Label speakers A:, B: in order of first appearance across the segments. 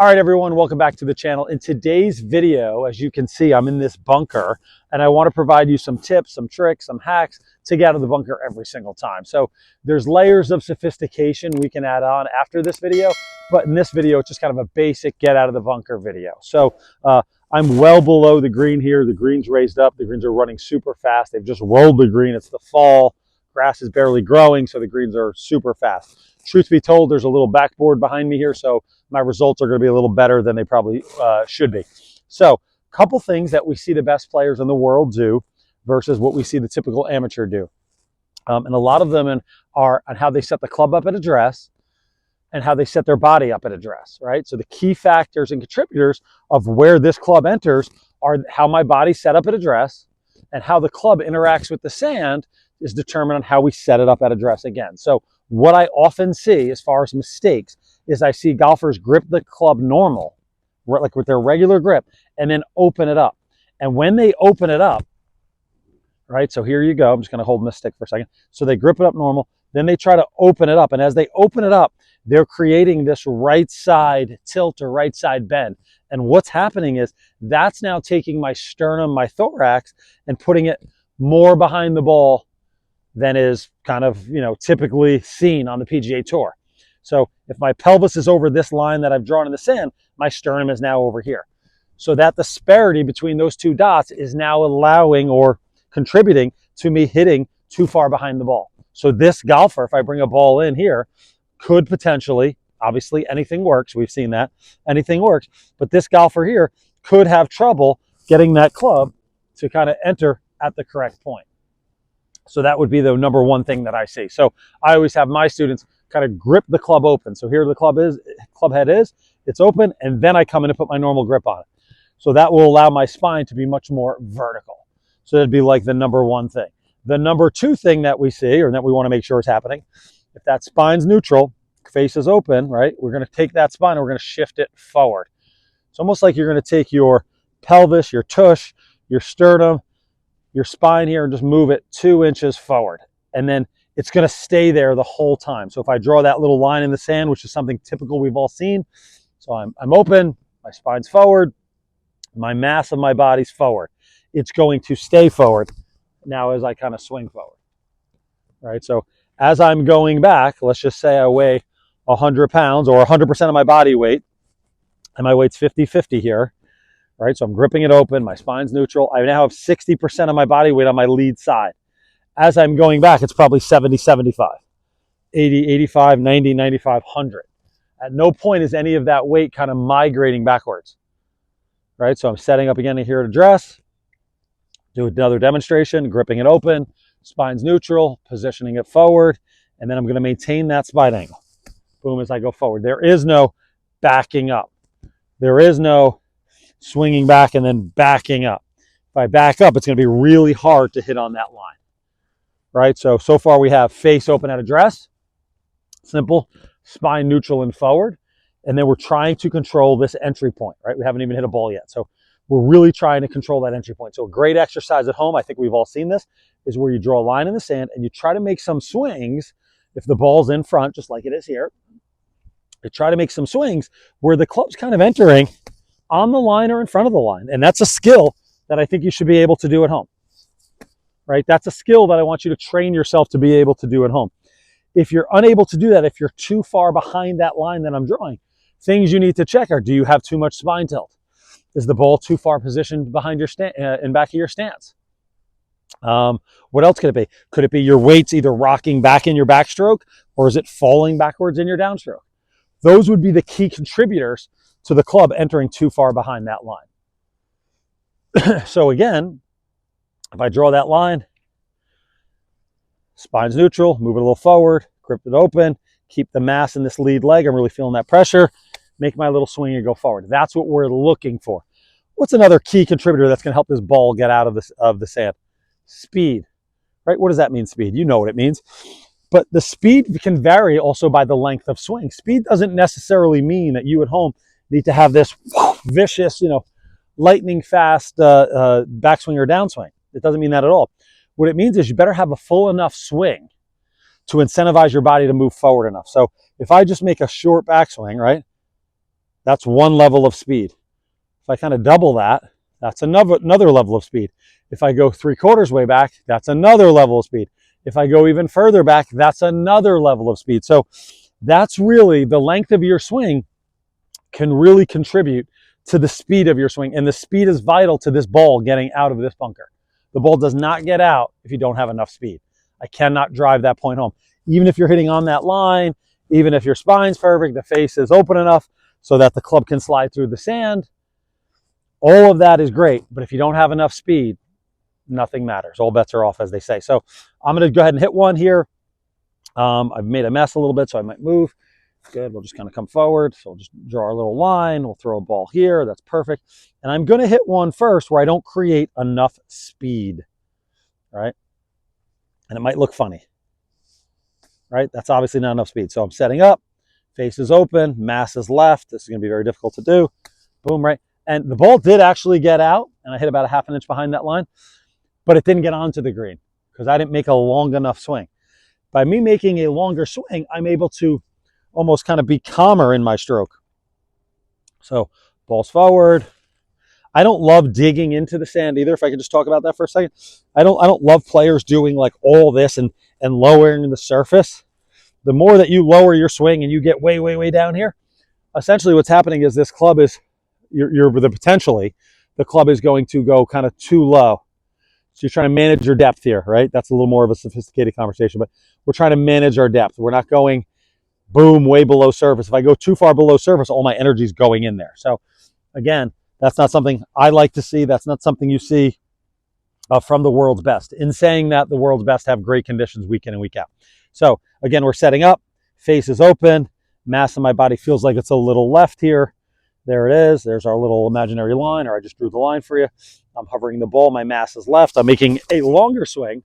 A: All right, everyone, welcome back to the channel. In today's video, as you can see, I'm in this bunker and I want to provide you some tips, some tricks, some hacks to get out of the bunker every single time. So there's layers of sophistication we can add on after this video, but in this video, it's just kind of a basic get out of the bunker video. So I'm well below the green here. The green's raised up. The greens are running super fast. They've just rolled the green. It's the fall. Grass is barely growing, so the greens are super fast. Truth be told, there's a little backboard behind me here, so my results are going to be a little better than they probably should be. So a couple things that we see the best players in the world do versus what we see the typical amateur do. And a lot of them are on how they set the club up at address and how they set their body up at address, right? So the key factors and contributors of where this club enters are how my body's set up at address and how the club interacts with the sand is determined on how we set it up at address again. So what I often see as far as mistakes is I see golfers grip the club normal, like with their regular grip, and then open it up. And when they open it up, right, so here you go. I'm just going to hold this stick for a second. So they grip it up normal, then they try to open it up. And as they open it up, they're creating this right side tilt or right side bend. And what's happening is that's now taking my sternum, my thorax, and putting it more behind the ball than is kind of, typically seen on the PGA Tour. So if my pelvis is over this line that I've drawn in the sand, my sternum is now over here. So that disparity between those two dots is now allowing or contributing to me hitting too far behind the ball. So this golfer, if I bring a ball in here, could potentially, obviously anything works, we've seen that, anything works, but this golfer here could have trouble getting that club to kind of enter at the correct point. So that would be the number one thing that I see. So I always have my students kind of grip the club open. So here the club head is, it's open, and then I come in and put my normal grip on it. So that will allow my spine to be much more vertical. So that'd be like the number one thing. The number two thing that we see, or that we want to make sure is happening, if that spine's neutral, face is open, right? We're going to take that spine and we're going to shift it forward. It's almost like you're going to take your pelvis, your tush, your sternum, your spine here, and just move it 2 inches forward. And then it's going to stay there the whole time. So if I draw that little line in the sand, which is something typical we've all seen, so I'm open, my spine's forward, my mass of my body's forward. It's going to stay forward now as I kind of swing forward, right? So as I'm going back, let's just say I weigh 100 pounds or 100% of my body weight, and my weight's 50-50 here, right? So I'm gripping it open, my spine's neutral. I now have 60% of my body weight on my lead side. As I'm going back, it's probably 70, 75, 80, 85, 90, 95, 100. At no point is any of that weight kind of migrating backwards, right? So I'm setting up again here at address, do another demonstration, gripping it open, spine's neutral, positioning it forward, and then I'm going to maintain that spine angle. Boom, as I go forward. There is no backing up. There is no swinging back and then backing up. If I back up, it's going to be really hard to hit on that line, right? So far we have face open at address, simple, spine neutral and forward, and then we're trying to control this entry point, right? We haven't even hit a ball yet. So we're really trying to control that entry point. So a great exercise at home, I think we've all seen this, is where you draw a line in the sand and you try to make some swings. If the ball's in front, just like it is here, you try to make some swings where the club's kind of entering on the line or in front of the line. And that's a skill that I think you should be able to do at home, right? That's a skill that I want you to train yourself to be able to do at home. If you're unable to do that, if you're too far behind that line that I'm drawing, things you need to check are, do you have too much spine tilt? Is the ball too far positioned behind your in back of your stance? What else could it be? Could it be your weight's either rocking back in your backstroke or is it falling backwards in your downstroke? Those would be the key contributors to the club entering too far behind that line. So again, if I draw that line, spine's neutral, move it a little forward, grip it open, keep the mass in this lead leg. I'm really feeling that pressure. Make my little swing and go forward. That's what we're looking for. What's another key contributor that's going to help this ball get out of the sand? Speed, right? What does that mean, speed? You know what it means. But the speed can vary also by the length of swing. Speed doesn't necessarily mean that you at home need to have this vicious, lightning fast backswing or downswing. It doesn't mean that at all. What it means is you better have a full enough swing to incentivize your body to move forward enough. So if I just make a short backswing, right? That's one level of speed. If I kind of double that, that's another level of speed. If I go 3/4 way back, that's another level of speed. If I go even further back, that's another level of speed. So that's really the length of your swing can really contribute to the speed of your swing. And the speed is vital to this ball getting out of this bunker. The ball does not get out if you don't have enough speed. I cannot drive that point home. Even if you're hitting on that line, even if your spine's perfect, the face is open enough so that the club can slide through the sand, all of that is great. But if you don't have enough speed, nothing matters. All bets are off, as they say. So I'm going to go ahead and hit one here. I've made a mess a little bit, so I might move. Good. We'll just kind of come forward. So we'll just draw a little line. We'll throw a ball here. That's perfect. And I'm going to hit one first where I don't create enough speed, right? And it might look funny, right? That's obviously not enough speed. So I'm setting up. Face is open. Mass is left. This is going to be very difficult to do. Boom, right? And the ball did actually get out, and I hit about a half an inch behind that line, but it didn't get onto the green because I didn't make a long enough swing. By me making a longer swing, I'm able to almost kind of be calmer in my stroke. So ball's forward. I don't love digging into the sand either. If I could just talk about that for a second. I don't love players doing like all this and lowering the surface. The more that you lower your swing and you get way, way, way down here, essentially what's happening is this club is, potentially, the club is going to go kind of too low. So you're trying to manage your depth here, right? That's a little more of a sophisticated conversation, but we're trying to manage our depth. We're not going boom, way below surface. If I go too far below surface, all my energy is going in there. So again, that's not something I like to see. That's not something you see from the world's best. In saying that, the world's best have great conditions week in and week out. So again, we're setting up, face is open, mass of my body feels like it's a little left here. There it is. There's our little imaginary line, or I just drew the line for you. I'm hovering the ball. My mass is left. I'm making a longer swing,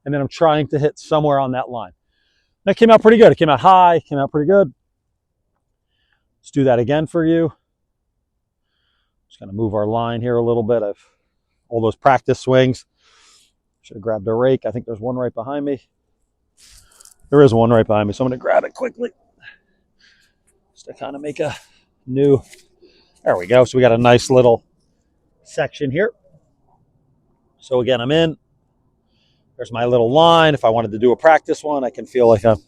A: and then I'm trying to hit somewhere on that line. That came out pretty good. It came out high, came out pretty good. Let's do that again for you. Just going to move our line here a little bit of all those practice swings. Should have grabbed a rake. I think there's one right behind me. There is one right behind me, so I'm going to grab it quickly just to kind of make a new... There we go. So we got a nice little section here. So again, I'm in. There's my little line. If I wanted to do a practice one, I can feel like I'm,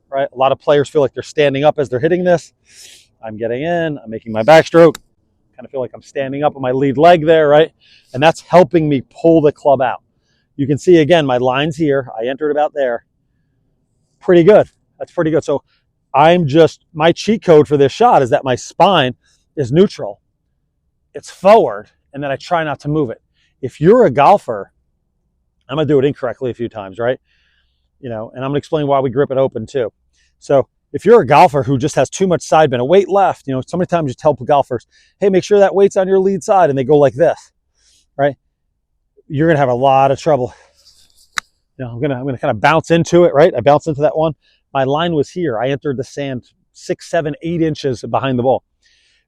A: right? A lot of players feel like they're standing up as they're hitting this. I'm getting in. I'm making my backstroke. Kind of feel like I'm standing up on my lead leg there, right? And that's helping me pull the club out. You can see, again, my line's here. I entered about there. Pretty good. That's pretty good. So my cheat code for this shot is that my spine is neutral. It's forward, and then I try not to move it. If you're a golfer, I'm going to do it incorrectly a few times, right? And I'm going to explain why we grip it open too. So if you're a golfer who just has too much side bend, a weight left, so many times you tell golfers, hey, make sure that weight's on your lead side, and they go like this, right? You're going to have a lot of trouble. I'm going to kind of bounce into it, right? I bounced into that one. My line was here. I entered the sand 6, 7, 8 inches behind the ball.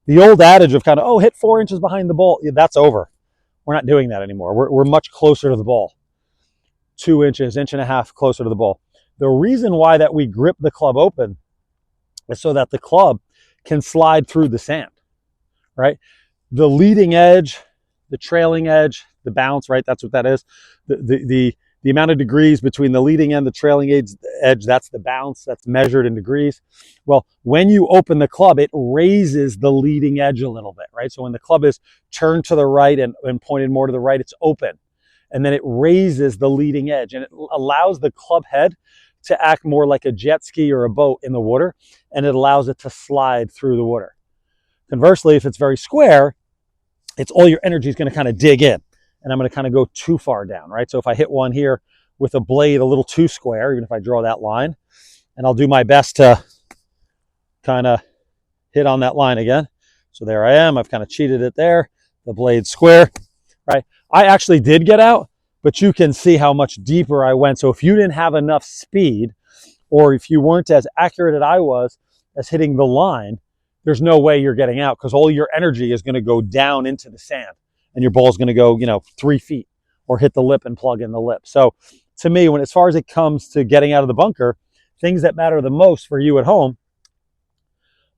A: The old adage of kind of, hit 4 inches behind the ball, that's over. We're not doing that anymore. We're much closer to the ball. 2 inches, inch and a half closer to the ball. The reason why that we grip the club open is so that the club can slide through the sand, right? The leading edge, the trailing edge, the bounce, right? That's what that is. The amount of degrees between the leading and the trailing edge, that's the bounce. That's measured in degrees. Well, when you open the club, it raises the leading edge a little bit, right? So when the club is turned to the right and pointed more to the right, it's open. And then it raises the leading edge, and it allows the club head to act more like a jet ski or a boat in the water, and it allows it to slide through the water. Conversely, if it's very square, it's all your energy is going to kind of dig in. And I'm going to kind of go too far down, right? So if I hit one here with a blade a little too square, even if I draw that line, and I'll do my best to kind of hit on that line again. So there I am. I've kind of cheated it there. The blade's square, right? I actually did get out, but you can see how much deeper I went. So if you didn't have enough speed, or if you weren't as accurate as I was as hitting the line, there's no way you're getting out because all your energy is going to go down into the sand. And your ball is going to go, 3 feet or hit the lip and plug in the lip. So to me, as far as it comes to getting out of the bunker, things that matter the most for you at home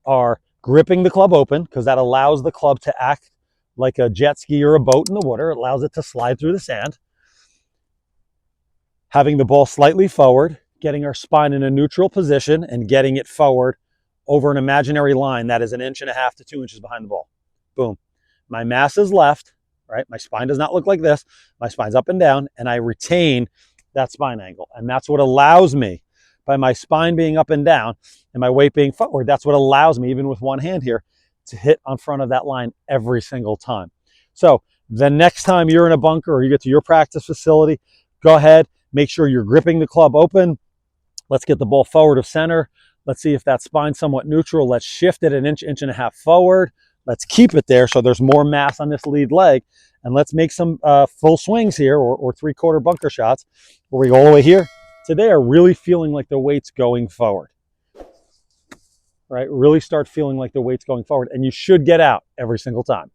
A: are gripping the club open, because that allows the club to act like a jet ski or a boat in the water. It allows it to slide through the sand. Having the ball slightly forward, getting our spine in a neutral position and getting it forward over an imaginary line that is 1.5 inches to 2 inches behind the ball. Boom. My mass is left, right? My spine does not look like this. My spine's up and down, and I retain that spine angle. And that's what allows me, by my spine being up and down and my weight being forward, that's what allows me, even with one hand here, to hit on front of that line every single time. So the next time you're in a bunker or you get to your practice facility, go ahead, make sure you're gripping the club open. Let's get the ball forward of center. Let's see if that spine's somewhat neutral. Let's shift it 1 inch, 1.5 inches forward. Let's keep it there so there's more mass on this lead leg. And let's make some full swings here, or 3/4 bunker shots, where we go all the way here to there, really feeling like the weight's going forward. Right? Really start feeling like the weight's going forward. And you should get out every single time.